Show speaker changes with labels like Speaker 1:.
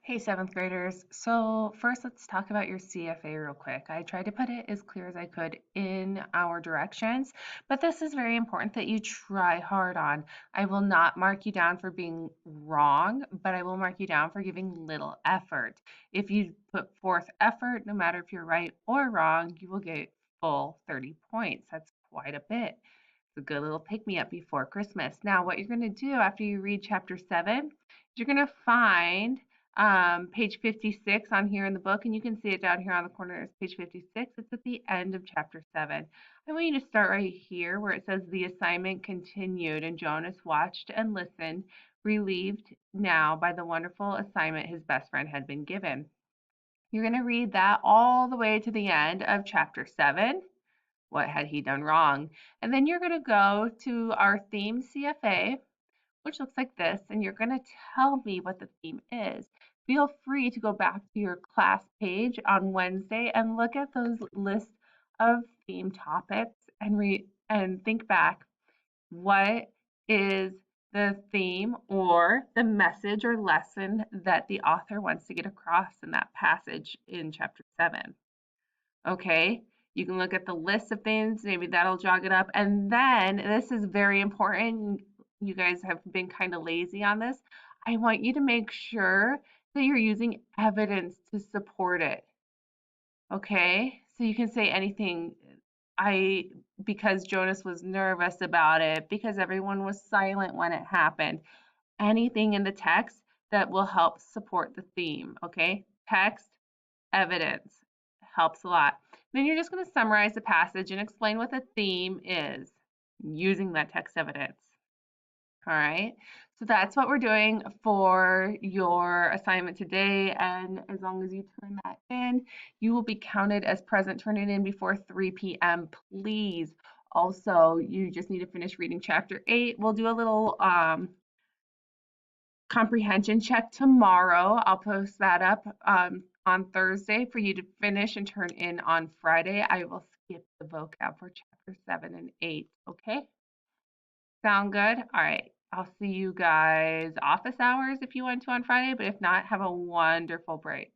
Speaker 1: Hey, seventh graders. So, first, let's talk about your CFA real quick. I tried to put it as clear as I could in our directions, but this is very important that you try hard on. I will not mark you down for being wrong, but I will mark you down for giving little effort. If you put forth effort, no matter if you're right or wrong, you will get full 30 points. That's quite a bit. It's a good little pick me up before Christmas. Now, what you're going to do after you read chapter 7, you're going to find page 56 on here in the book, and you can see it down here on the corner. It's page 56. It's at the end of chapter 7. I want you to start right here where it says the assignment continued, and Jonas watched and listened, relieved now by the wonderful assignment his best friend had been given. You're going to read that all the way to the end of chapter 7. What had he done wrong? And then you're going to go to our theme CFA, which looks like this, and you're going to tell me what the theme is. Feel free to go back to your class page on Wednesday and look at those lists of theme topics and read and think back, what is the theme or the message or lesson that the author wants to get across in that passage in chapter 7. Okay, you can look at the list of things, maybe that'll jog it up. And then this is very important. You guys have been kind of lazy on this. I want you to make sure that you're using evidence to support it. Okay, so you can say anything. I, because Jonas was nervous about it, because everyone was silent when it happened. Anything in the text that will help support the theme. Okay, text, evidence helps a lot. Then you're just going to summarize the passage and explain what the theme is using that text evidence. All right, so that's what we're doing for your assignment today. And as long as you turn that in, you will be counted as present. Turn it in before 3 p.m., please. Also, you just need to finish reading chapter 8. We'll do a little comprehension check tomorrow. I'll post that up on Thursday for you to finish and turn in on Friday. I will skip the vocab for chapter 7 and 8. Okay? Sound good? All right. I'll see you guys office hours if you want to on Friday, but if not, have a wonderful break.